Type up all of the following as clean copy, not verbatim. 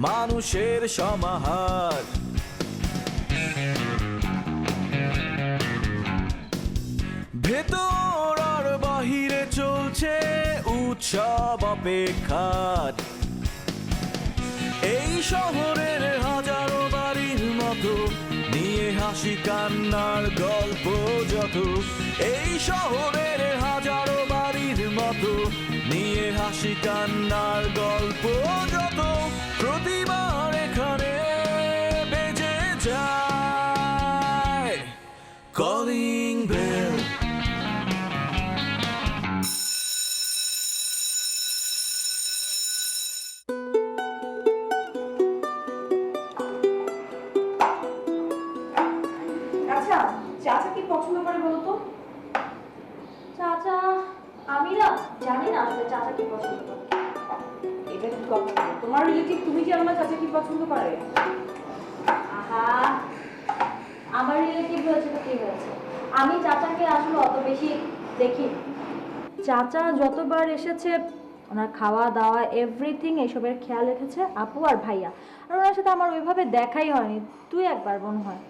মানুষের সমাহার। ভেতর আর বাহিরে চলছে উৎসব অপেক্ষার। এই শহরের হাজারো বাড়ির মতো নিয়ে হাসি কান্নার গল্প যত। এই শহরের হাজারো বাড়ির মতো নিয়ে হাসি কান্নার গল্প যত। প্রতিবার এখানে বেজে যায় কলিং বেল। আচ্ছা, চাচা কি পছন্দ করে বলো তো? চাচা, আমি না জানি না আসলে চাচা কি পছন্দ করে। এটা কি কথা? তোমার রিলেটিভ তুমি জানো না চাচা কি পছন্দ করে? আহা, আমার রিলেটিভ হয়েছে তো কি হয়েছে, আমি চাচাকে আসলে অত বেশি দেখি। চাচা যতবার এসেছে ওনার খাওয়া দাওয়া এভরিথিং এসবের খেয়াল রেখেছে আপু আর ভাইয়া। আর ওনার সাথে আমার ওইভাবে দেখাই হয়নি, তুই একবার মনে হয়।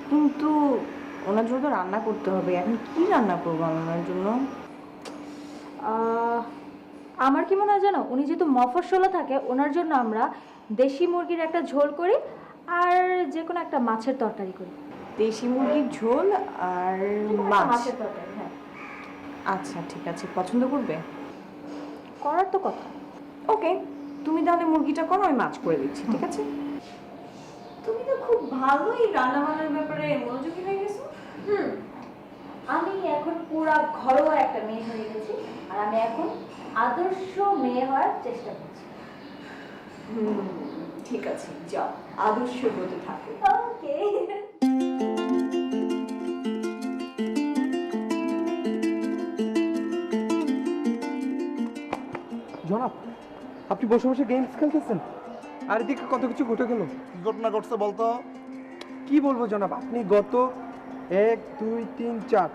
কিন্তু ওনার জন্য তো রান্না করতে হবে। এখন কি রান্না করবো আমি ওনার জন্য? আমার কি মনে হয় জানো, উনি যেহেতু মফস্বলে থাকে ওনার জন্য আমরা দেশি মুরগির একটা ঝোল করি আর যে কোনো একটা মাছের তরকারি করি। দেশি মুরগির ঝোল আর মাছ? মাছের তরকারি, হ্যাঁ। আচ্ছা ঠিক আছে, পছন্দ করবে? করার তো কথা। ওকে, তুমি তাহলে মুরগিটা করো, আমি মাছ করে দিচ্ছি, ঠিক আছে? তুমি তো খুব ভালোই রান্না বান্নার ব্যাপারে মনোযোগী হয়ে গেছো। আমি এখন পুরা ঘরোয়া একটা মেয়ে হয়ে গেছি আর আমি এখন আদর্শ মেয়ে হওয়ার চেষ্টা করছি। ঠিক আছে, যাও আদর্শ হতে থাকো। ওকে। জনাব, আপনি বসে বসে গেমস খেলতেছেন আর এদিকে কত কিছু ঘটে গেল। কি ঘটনা ঘটছে বলতো? কি বলবো জনাব, আপনি গত 1 2 3 4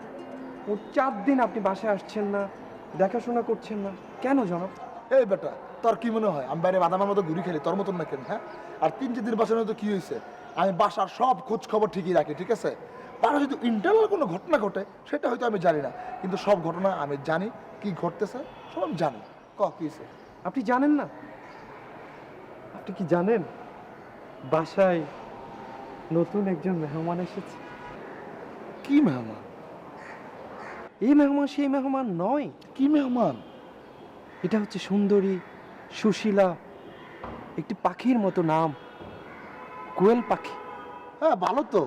ও 4 দিন আপনি বাসায় আসছেন না, দেখাশোনা করছেন না, কেন জনাব? এই বেটা, তোর কি মনে হয় আমি বাইরে বাদামের মতো ঘুরি খেলি তোর মতন না কেন? হ্যাঁ, আর 3-4 দিন বাসার মতো কি হয়েছে? আমি বাসার সব খোঁজ খবর ঠিকই রাখি, ঠিক আছে? বাসা যদি ইন্টারনাল কোনো ঘটনা ঘটে সেটা হয়তো আমি জানি না, কিন্তু সব ঘটনা আমি জানি, কি ঘটতেছে সব আমি জানি। কি হয়েছে? আপনি জানেন না? আপনি কি জানেন বাসায় নতুন একজন মেহমান এসেছে? কি মেহমান? এই মেহমান সেই মেহমান নয়। কি মেহমান? এটা হচ্ছে সুন্দরী, সুশীলা, একটি পাখির মতো নাম, কোয়েল পাখি। হ্যাঁ ভালো তো।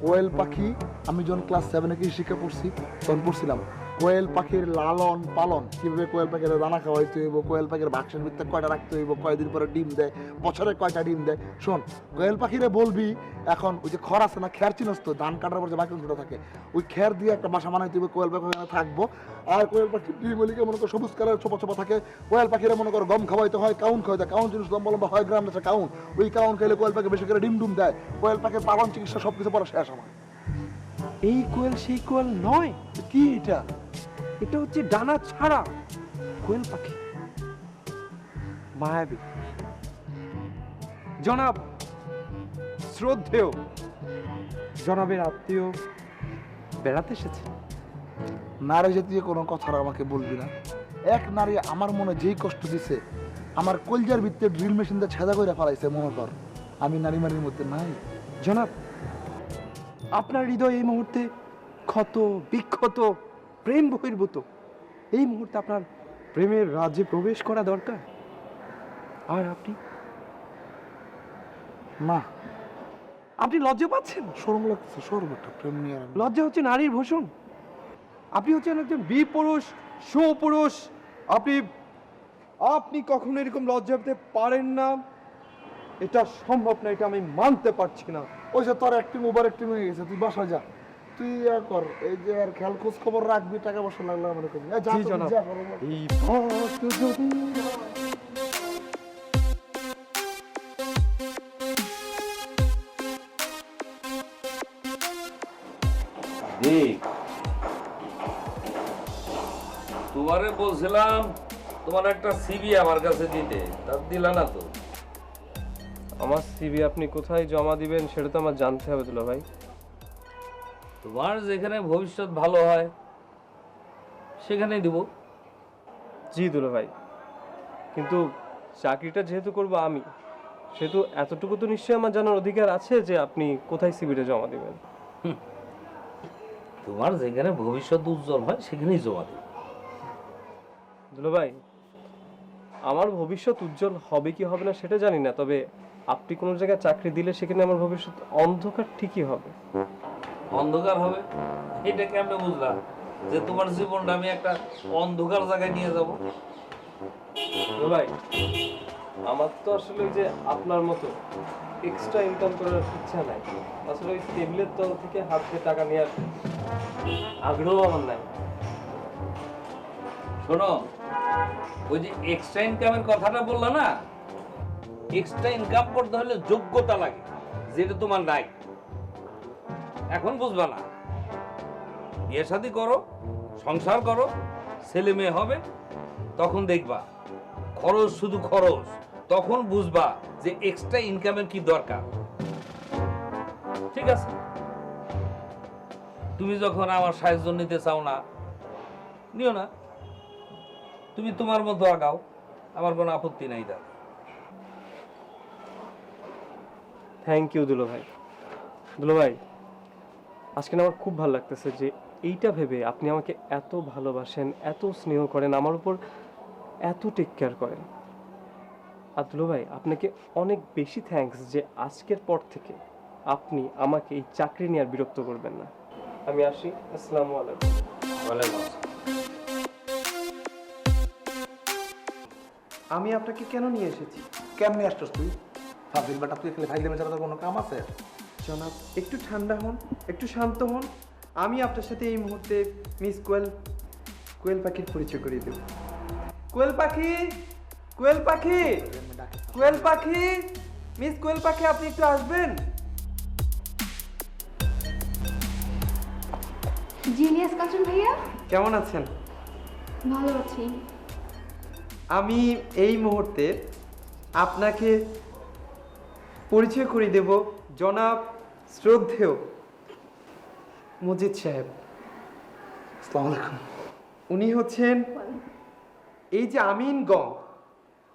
কোয়েল পাখি আমি যখন ক্লাস 7-এ কি শিক্ষা পড়ছি তখন পড়ছিলাম কোয়েল পাখির লালন পালন, কিভাবে কোয়েল পাখির দানা খাওয়াইতে হইব, কোয়েল পাখির বাক্সের ভিতরে কয়টা রাখতে হইব, কয়দিন পরে ডিম দেয়, বছরে কয়টা ডিম দেয়। শোন, কোয়েল পাখিরে বলবি এখন ওই যে খড় আছে না, খের চিনস তো, ধান কাটার পর যে বাকি অংশটা থাকে, ওই খের দিয়ে একটা বাসা বানাইতে হইব, কোয়েল পাখি ওখানে থাকবো। আর কোয়েল পাখির ডিমগুলিকে মনে করো সবুজ কালার ছোপা ছোপা থাকে। কোয়েল পাখিরে মনে করো গম খাওয়াইতে হয়, কাউন খাওয়াইতে, কাউন জিনিস লম্বা লম্বা হয়, গ্রাম দেশে কাউন, ওই কাউন খাইলে কোয়েল পাখি বেশি করে ডিম ডুম দেয়। কোয়েল পাখির পালন চিকিৎসা সবকিছু পরে শেষ আমার। এই কোয়েল সেই কোয়েল নয়। কি এটা? এটা হচ্ছে ডানা ছাড়া কোয়েল পাখি, মায়াবী। জনাব, শ্রদ্ধেয় জনাবের আত্মীয় বেড়াতে এসেছে। নারী জাতীয় কোনো কথা আমাকে বলবি না। এক নারী আমার মনে যেই কষ্ট দিছে, আমার কলজার ভিতরে ড্রিল মেশিন দিয়ে ছেদা করে ফেলাইছে, মনে কর আমি নারী মারির মধ্যে নাই। জনাব, আপনার হৃদয় এই মুহূর্তে ক্ষত বিক্ষত, প্রেম বহির্ভূত। এই মুহূর্তে আপনার প্রেমের রাজ্যে প্রবেশ করা দরকার। আর আপনি না, আপনি লজ্জা পাচ্ছেন? শরম লাগছে, শরম একটা প্রেম নিয়ে আর লজ্জা হচ্ছে নারীর ভূষণ। আপনি হচ্ছেন একজন বীর পুরুষ, সুপুরুষ। আপনি আপনি কখনো এরকম লজ্জা পেতে পারেন না। এটা সম্ভব না, এটা আমি মানতে পারছি না। ওই যে তোর অ্যাক্টিং ওভার অ্যাক্টিং হয়ে গেছে, তুই বাসা যা, তুই কর এই যে আর খেয়াল খোঁজ খবর রাখবি, টাকা পয়সা লাগলে মনে করবি। জি জনাব। এই পথ যদি তোমারে বলছিলাম তোমার একটা সিবি আমার কাছে দিতে, তা দিলা না তো। আমার সিভি আপনি কোথায় জমা দিবেন সেটা তো আমার জানতে হবে দুলা ভাই। তোমার যেখানে ভবিষ্যৎ ভালো হয় সেখানেই দিব। জি দুলা ভাই, কিন্তু চাকরিটা যেহেতু করব আমি, সেহেতু এতটুকু তো নিশ্চয়ই আমার জানার অধিকার আছে যে আপনি কোথায় সিভিটা জমা দিবেন। তোমার যেখানে ভবিষ্যৎ উজ্জ্বল হয় সেখানেই জমা দিব। দুলা ভাই, আমার ভবিষ্যৎ উজ্জ্বল হবে কি হবে না সেটা জানি না, তবে আপনি কোনো জায়গায় চাকরি দিলে সেখানে আমার ভবিষ্যৎ অন্ধকার ঠিকই হবে। অন্ধকার হবে এটা কেমনে বুঝলাম যে তোমার জীবনটা আমি একটা অন্ধকার জায়গায় নিয়ে যাব? দুলা ভাই, আমার তো আসলে ওই যে আপনার মতো এক্সট্রা ইনকাম করার ইচ্ছা নাই। আসলে ওই টেবিলের তল থেকে হাত দিয়ে টাকা নেওয়ার আগ্রহ আমার নাই। শোনো, ওই যে এক্সট্রা ইনকামের কথাটা বললা না, এক্সট্রা ইনকাম করতে হলে যোগ্যতা লাগে, যেটা তোমার নাই। এখন বুঝবা না, বিয়ে শাদী করো, সংসার করো, ছেলে মেয়ে হবে, তখন দেখবা খরচ শুধু খরচ। তখন বুঝবা যে এক্সট্রা ইনকামের কি দরকার। ঠিক আছে, তুমি যখন আমার সাহায্য নিতে চাও না, নিও না, তুমি তোমার মতো আগাও, আমার কোনো আপত্তি নাই। দাদা, থ্যাংক ইউ দুলো ভাই। দুলো ভাই, আজকে না আমার খুব ভালো লাগতেছে যে এইটা ভেবে আপনি আমাকে এত ভালোবাসেন, এত স্নেহ করেন, আমার উপর এত টেক কেয়ার করেন। আর দুলো ভাই, আপনাকে অনেক বেশি থ্যাঙ্কস যে আজকের পর থেকে আপনি আমাকে এই চাকরি নিয়ে আর বিরক্ত করবেন না। আমি আসি, আসসালামু আলাইকুম। ওয়ালাইকুম আসসালাম। আমি আপনাকে কেন নিয়ে এসেছি? কেমনি আসছস তুই? ফাজিল বেটা, তুই এখানে ফাইলে ছাড়া তোর কোনো কাম আছে? জনাব, একটু ঠান্ডা হন, একটু শান্ত হন। আমি আপনার সাথে এই মুহূর্তে মিস কোয়েল পাখির পরিচয় করিয়ে দেব। কোয়েল পাখি, কোয়েল পাখি, কোয়েল পাখি, মিস কোয়েল পাখি, আপনি একটু আসবেন? জিনিয়াস কাঞ্চন ভাইয়া, কেমন আছেন? ভালো আছি। আমি এই মুহূর্তে আপনাকে পরিচয় করিয়ে দেব জনাব শ্রদ্ধেয় মজিদ সাহেব। আসসালামু আলাইকুম। উনি হচ্ছেন এই যে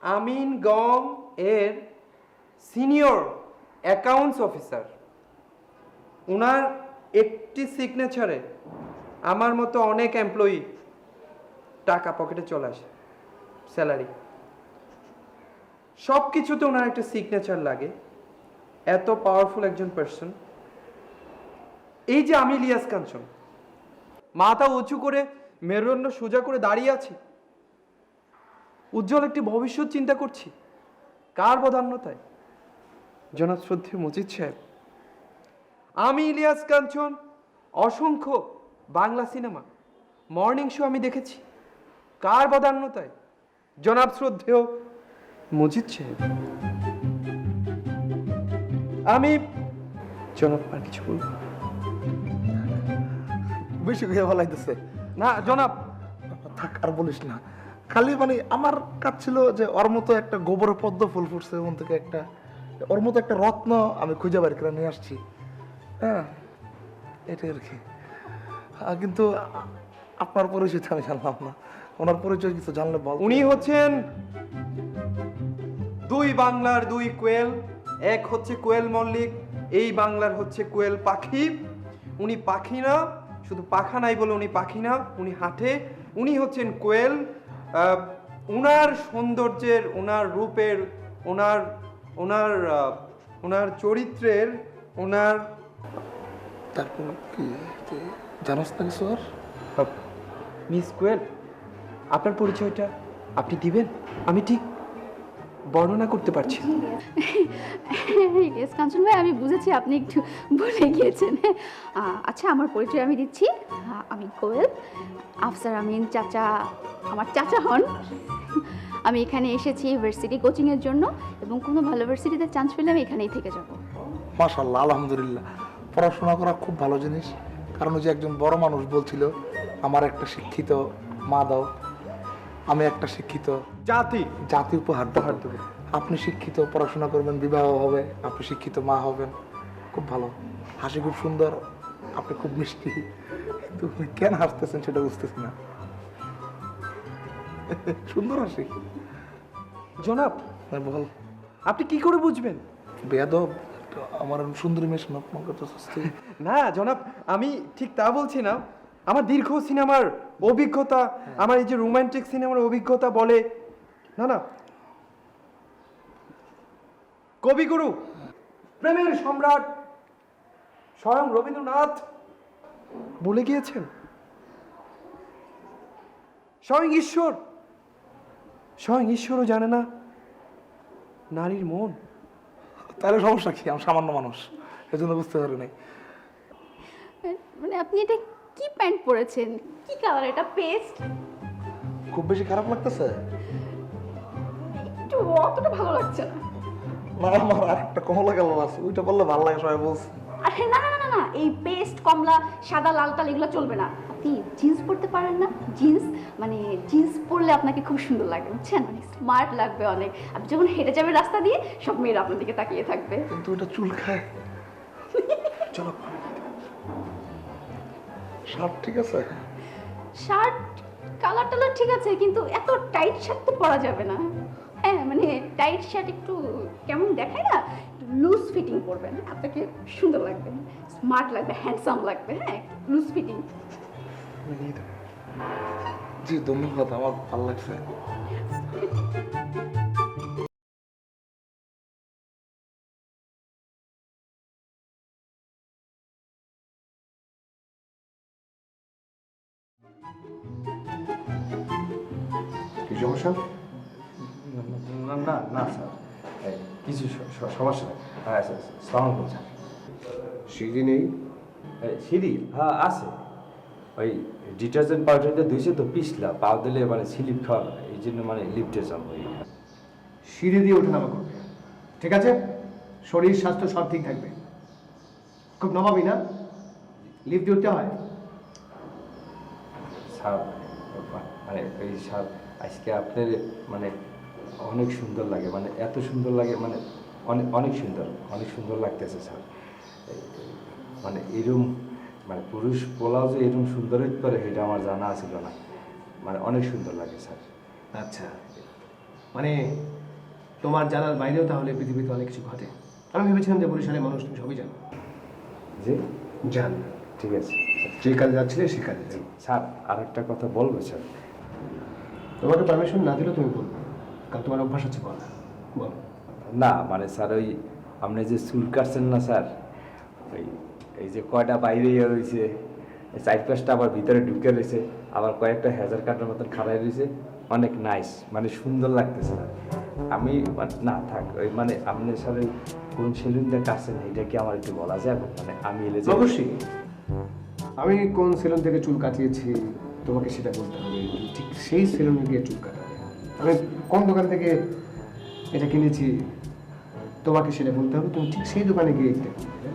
আমিনগং এর সিনিয়র অ্যাকাউন্টস অফিসার। ওনার একটি সিগনেচারে আমার মতো অনেক এমপ্লয়ি টাকা পকেটে চলে আসে, স্যালারি, সব কিছুতে ওনার একটা সিগনেচার লাগে। এত পাওয়ারফুল একজন পার্সন। এই যে আমি ইলিয়াস কাঞ্চন, মাথা উঁচু করে মেরুদণ্ড সোজা করে দাঁড়িয়ে আছি, উজ্জ্বল একটি ভবিষ্যৎ চিন্তা করছি। কার বদান্যতায়? জনাব শ্রদ্ধেয় মজিদ সাহেব। আমি ইলিয়াস কাঞ্চন অসংখ্য বাংলা সিনেমা, মর্নিং শো আমি দেখেছি। কার বদান্যতায়? জনাব শ্রদ্ধেয় মজিদ সাহেব। আমি জনাব আর কিছু বলব বেশি হয়ে ভালাইতেছে না জনাব। থাক, আর বলিস না। খালি মানে আমার কাজ ছিল যে ওর মতো একটা গোবর পদ্ম ফুল ফুটছে ওখান থেকে একটা, ওর মতো একটা রত্ন আমি খুঁজে বের করে নিয়ে আসছি। হ্যাঁ, এটাই আর কি। কিন্তু আপনার পরিচয় আমি জানলাম না। ওনার পরিচয় কিছু জানলে বল। উনি হচ্ছেন দুই বাংলার দুই কোয়েল। এক হচ্ছে কোয়েল মল্লিক, এই বাংলার হচ্ছে কোয়েল পাখি। উনি পাখি না, শুধু পাখা নাই বলে উনি পাখি না, উনি হাঁটে। উনি হচ্ছেন কোয়েল। ওনার সৌন্দর্যের, ওনার রূপের, ওনার ওনার ওনার চরিত্রের, ওনার তারপর কি তুই জানাস না কিছু আর? মিস কোয়েল, আপনার পরিচয়টা আপনি দিবেন? আমি ঠিক বর্ণনা করতে পারছি না। ইয়েস কাঞ্চন ভাই, আমি বুঝেছি আপনি একটু ভুলে গিয়েছেন। আচ্ছা, আমার পরিচয় আমি দিচ্ছি। আমি কোয়েল, আফসার আমিন চাচা আমার চাচা হন। আমি এখানে এসেছি ভার্সিটি কোচিংয়ের জন্য, এবং কোনো ভালো ভার্সিটিতে চান্স পেলে আমি এখানেই থেকে যাব। মাশাআল্লাহ, আলহামদুলিল্লাহ। পড়াশোনা করা খুব ভালো জিনিস, কারণ ওই যে একজন বড় মানুষ বলছিল আমার একটা শিক্ষিত মা দাও। আমি একটা শিক্ষিত জাতি জাতি উপহার দেবো। আপনি শিক্ষিত, পড়াশোনা করবেন, বিবাহ হবে, আপনি শিক্ষিত মা হবেন, খুব ভালো। হাসি খুব সুন্দর, আপনি খুব মিষ্টি, কিন্তু কেন হাসতেছেন সেটা বুঝতেছি না। সুন্দর হাসি। জনাব হ্যাঁ, বল। আপনি কি করে বুঝবেন? বেয়াদব, আমার সুন্দরী মেয়ে শোনা অপমান করতেছিস তুই। না জনাব, আমি ঠিক তা বলছি না। আমার দীর্ঘ সিনেমার অভিজ্ঞতা, আমার এই যে রোমান্টিক সিনেমার অভিজ্ঞতা বলে, না না, কবিগুরু, প্রেমের সম্রাট স্বয়ং রবীন্দ্রনাথ বলে গিয়েছেন, স্বয়ং ঈশ্বরও জানে না নারীর মন। তাহলে সমস্যা কি? আমি সামান্য মানুষ, এজন্য বুঝতে পারি নাই। মানে আপনি এটা কি প্যান্ট পরেছেন? কি কালার এটা? পেস্ট? খুব বেশি খারাপ লাগতেছে? একটু অতটা ভালো লাগছে না। না, আমার আর একটা কমলা কালার আছে, ওইটা বললে ভালো লাগে সবাই বলছে। আরে না না না না না, এই পেস্ট, কমলা, সাদা, লাল টাল এগুলো চলবে না। আপনি জিন্স পরতে পারেন না? জিন্স মানে জিন্স পরলে আপনাকে খুব সুন্দর লাগবে, বুঝছেন? মানে স্মার্ট লাগবে অনেক। আপনি যখন হেঁটে যাবেন রাস্তা দিয়ে, সব মেয়েরা আপনার দিকে তাকিয়ে থাকবে। কিন্তু ওটা চুল খায়। চলো, শার্ট ঠিক আছে? শার্ট কালার টালার ঠিক আছে, কিন্তু এত টাইট শার্ট তো পরা যাবে না। হ্যাঁ, মানে টাইট শার্ট একটু কেমন দেখায় না, লুজ ফিটিং পরবেন, আপনাকে সুন্দর লাগবে, স্মার্ট লাগবে, হ্যান্ডসাম লাগবে। হ্যাঁ, লুজ ফিটিং। জি ধন্যবাদ, আমার ভালো লাগছে। কি সমস্যা? না না না স্যার, কিছু সমস্যা নেই। হ্যাঁ স্যার, সালাম আলাইকুম স্যার। সিঁড়ি নেই? সিঁড়ি হ্যাঁ আছে, ওই ডিটারজেন্ট পাউডারটা ধুইছে তো পিছলা পা দিলে মানে স্লিপ খাওয়া, এই জন্য মানে লিফটে যাবো। সিঁড়ি দিয়ে ওঠানামা করবে, ঠিক আছে? শরীর স্বাস্থ্য সব ঠিক থাকবে। খুব নবাবি না? লিফট দিয়ে উঠতে হয়। স্যার মানে এই স্যার আজকে আপনার মানে অনেক সুন্দর লাগে, মানে এত সুন্দর লাগে, মানে অনেক অনেক সুন্দর লাগতেছে স্যার। মানে এরকম মানে পুরুষ পোলাও যে এরকম সুন্দর হইতে পারে এটা আমার জানা ছিল না, মানে অনেক সুন্দর লাগে স্যার। আচ্ছা, মানে তোমার জানার বাইরেও তাহলে পৃথিবীতে অনেক কিছু ঘটে। আমি ভেবেছিলাম যে বরিশালের মানুষ তুমি সবই জানো। জি জান, ঠিক আছে যে কাজে যাচ্ছিলে সে কাজে যাও। স্যার। আর একটা কথা বলবো স্যার। তোমাকে পারমিশন না দিলেও তুমি বলবে, কারণ তোমার অভ্যাস আছে বলা। বলো। না মানে স্যার ওই আপনি যে চুল কাটছেন না স্যার, ওই এই যে কয়টা বাইরে রয়েছে, চার পাঁচটা আবার ভিতরে ঢুকে রয়েছে, আবার কয়েকটা হেজার কাটার মতন খাড়াই রয়েছে, অনেক নাইস, মানে সুন্দর লাগতেছে স্যার। আমি না থাক ওই মানে আপনার সাথে কোন সেলুনটা কাটছেন এটা কি আমার একটু বলা যাবে? মানে আমি এলে যে অবশ্যই, আমি কোন সেলুন থেকে চুল কাটিয়েছি তোমাকে সেটা বলতে হবে, ঠিক সেই সেলুনে গিয়ে চুল কাটাবে। আমি কোন দোকান থেকে এটা কিনেছি তোমাকে সেটা বলতে হবে, তুমি ঠিক সেই দোকানে গিয়ে এটা কিনবে।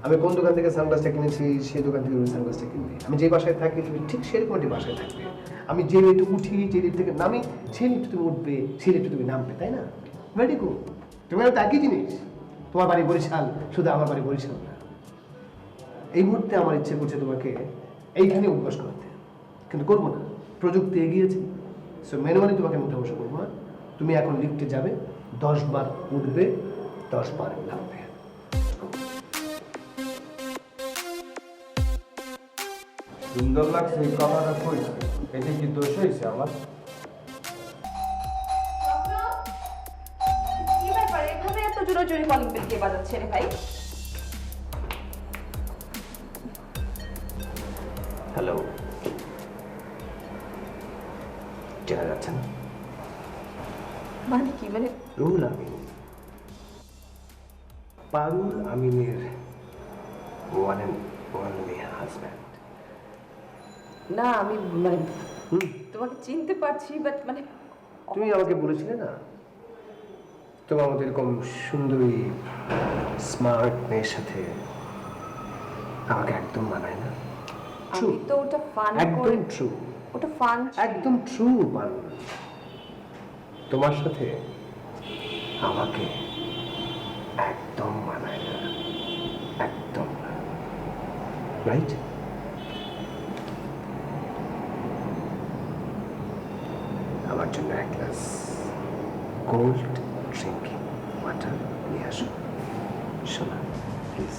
আমি কোন দোকান থেকে সানগ্লাসটা কিনেছি সেই দোকান থেকে সানগ্লাসটা কিনবে। আমি যে বাসায় থাকি তুমি ঠিক সেরকম একটি বাসায় থাকবে। আমি যে লিফটে উঠি, যে লিফট থেকে নামি, সেই লিফটে তুমি উঠবে, সেই লিফটে তুমি নামবে, তাই না? Very good. তুমি তো একই জিনিস। তোমার বাড়ি বরিশাল, শুধু আমার বাড়ি বরিশাল না। এই মুহূর্তে আমার ইচ্ছে করছে তোমাকে এইখানে উদ্বাস করতে, কিন্তু করবো না, প্রযুক্তি এগিয়েছে। সো ম্যানুয়ালি তোমাকে আমি উঠে করবো না। তুমি এখন লিফটে যাবে, 10 বার উঠবে, 10 বার নামবে। সুন্দর লাগছে এই কথাটা কইছে, এটা কি দোষ হয়েছে আমার? কি ব্যাপার, এভাবে এত জোরে জোরে কলিং বেল কে বাজাচ্ছে রে ভাই? হ্যালো, চেনা যাচ্ছে না? মানে কি, মানে রুহুল আমিন, পারুল আমিনের ওয়ান অ্যান্ড অনলি হাজব্যান্ড। না আমি মানে তোমাকে চিনতে পারছি, বাট মানে তুমি আমাকে বলেছিলে না তোমার মতো এরকম সুন্দরী স্মার্ট মেয়ের সাথে আমাকে একদম মানায় না। আমি তো ওটা ফান করে একদম ট্রু। ওটা ফান। একদম ট্রু পান। তোমার সাথে আমাকে একদম মানায় না, একদম না, রাইট? আমার জন্য এক গ্লাস কোল্ড ড্রিঙ্কিং ওয়াটার নিয়ে আসো শোনা, প্লিজ।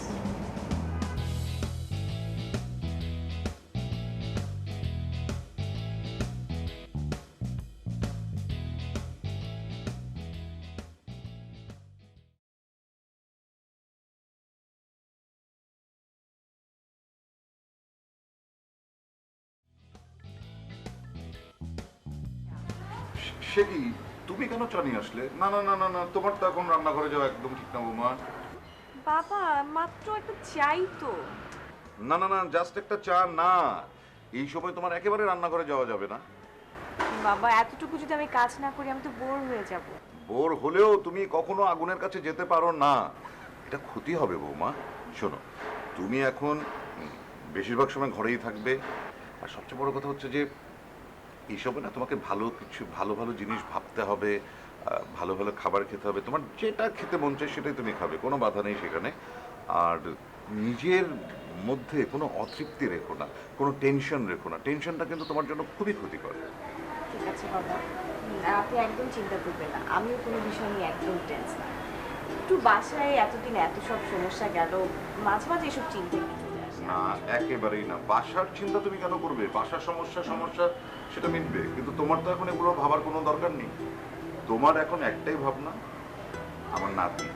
সে কি, তুমি কেন চা নিয়ে আসলে? না না না না না, তোমার তো এখন রান্নাঘরে যাওয়া একদম ঠিক না বৌমা। বাবা মাত্র একটা চাই তো। না না না, জাস্ট একটা চা না, এই সময় তোমার একেবারে রান্নাঘরে যাওয়া যাবে না। বাবা এতটুকু যদি আমি কাজ না করি আমি তো বোর হয়ে যাব। বোর হলেও তুমি কখনো আগুনের কাছে যেতে পারো না, এটা ক্ষতি হবে বৌমা। শোনো, তুমি এখন বেশিরভাগ সময় ঘরেই থাকবে, আর সবচেয়ে বড় কথা হচ্ছে যে এইসবে না তোমাকে ভালো কিছু ভালো ভালো জিনিস ভাবতে হবে, ভালো ভালো খাবার খেতে হবে, তোমার যেটা খেতে মন চায় সেটাই তুমি খাবে, কোনো বাধা নেই সেখানে। আর নিজের মধ্যে কোনো অতৃপ্তি রেখো না, কোনো টেনশন রেখো না, টেনশনটা কিন্তু তোমার জন্য খুবই ক্ষতিকর। ঠিক আছে বাবা, আপনি একদম চিন্তা করবেন না, আমিও কোনো বিষয় নিয়ে একদম টেন্স না। একটু বাসায় এতদিন এত সব সমস্যা গেল, মাঝে মাঝে এসব চিন্তা চলে আসে। না, একেবারেই না, বাসার চিন্তা তুমি কেন করবে? বাসার সমস্যা সেটা মিটবে, কিন্তু তোমার তো এখন এগুলো ভাবার কোনো দরকার নেই। তোমার এখন একটাই ভাবনা, আমার নাতি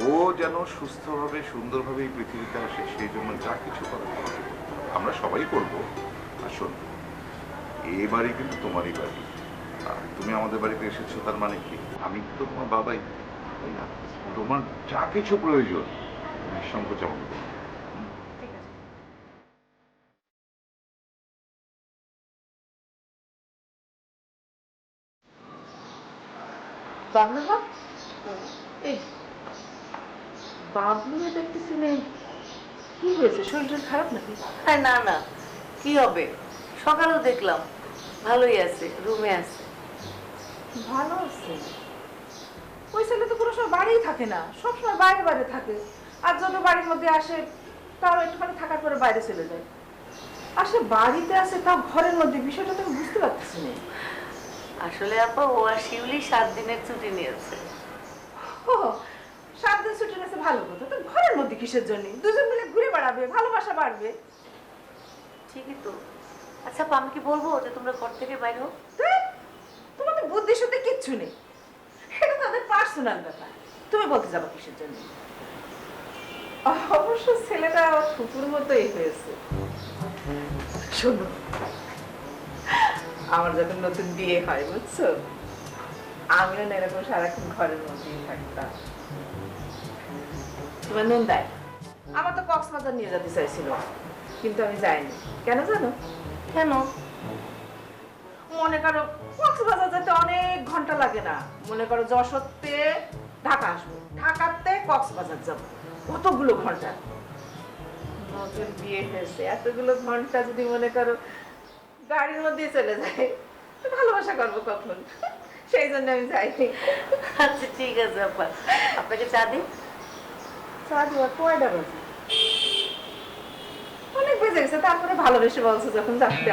ও যেন সুস্থভাবে সুন্দরভাবে এই পৃথিবীতে আসে, সেই জন্য যা কিছু করার তোমাকে করতে হবে। আমরা সবাই করবো। আর শোন, এই বাড়ি কিন্তু তোমারই বাড়ি, আর তুমি আমাদের বাড়িতে এসেছো, তার মানে কি আমি তো তোমার বাবাই, তাই না? তোমার যা কিছু প্রয়োজন নিঃসংকোচে আমাকে বলো। ঠিক আছে। বাবলু বাপ, এই বাবলু দেখতেছি নে, কি হয়েছে? শরীর খারাপ নাকি? হ্যাঁ, না না, কি হবে, সকালেও দেখলাম ভালোই আছে, রুমে আছে। ভালো আছে? ওই ছেলে তো কোনো সময় বাড়িই থাকে না, সবসময় বাইরে বাইরে থাকে, আর যত বাড়ির মধ্যে আসে তাও একটুখানি থাকার পরে বাইরে চলে যায়। আর সে বাড়িতে আছে তাও ঘরের মধ্যে, বিষয়টা তো আমি বুঝতে পারতেছি না। আসলে আপা ও আর শিউলি 7 দিনের ছুটি নিয়েছে। ও 7 দিন ছুটি নিয়েছে, ভালো কথা। তো ঘরের মধ্যে কিসের জন্য? দুজন মিলে ঘুরে বেড়াবে, ভালোবাসা বাড়বে। ঠিকই তো। আচ্ছা আপা, আমি কি বলবো যে তোমরা ঘর থেকে বাইরে হও? তোমাদের বুদ্ধির সাথে কিচ্ছু নেই, এটা তাদের পার্সোনাল ব্যাপার, তুমি বলতে যাবো কিসের জন্য? অবশ্য ছেলেটা ফুপুর মতোই হয়েছে। শোনো, আমার যখন নতুন বিয়ে হয় বুঝছো, আমিও না এরকম সারাক্ষণ ঘরের মধ্যেই থাকতাম। তোমার নন্দায় আমার তো কক্সবাজার নিয়ে যেতে চাইছিল, কিন্তু আমি যাইনি। কেন জানো? কেন? মনে করো কক্সবাজার যেতে অনেক ঘন্টা লাগে না, মনে করো যশোরতে ঢাকা আসবো, ঢাকাতে কক্সবাজার যাবো, কতগুলো ঘন্টা। নতুন বিয়ে হয়েছে, এতগুলো ঘন্টা যদি মনে করো গাড়ির মধ্যে চলে যায়, তো ভালোবাসা করবো কখন? সেই জন্য আমি যাইনি। আচ্ছা ঠিক আছে আপা, আপনাকে চা দিই। চা দেওয়ার কয়টা বাজে? অনেক বেজে গেছে, তারপরে ভালোবেসে বলছো যখন যাচ্ছে।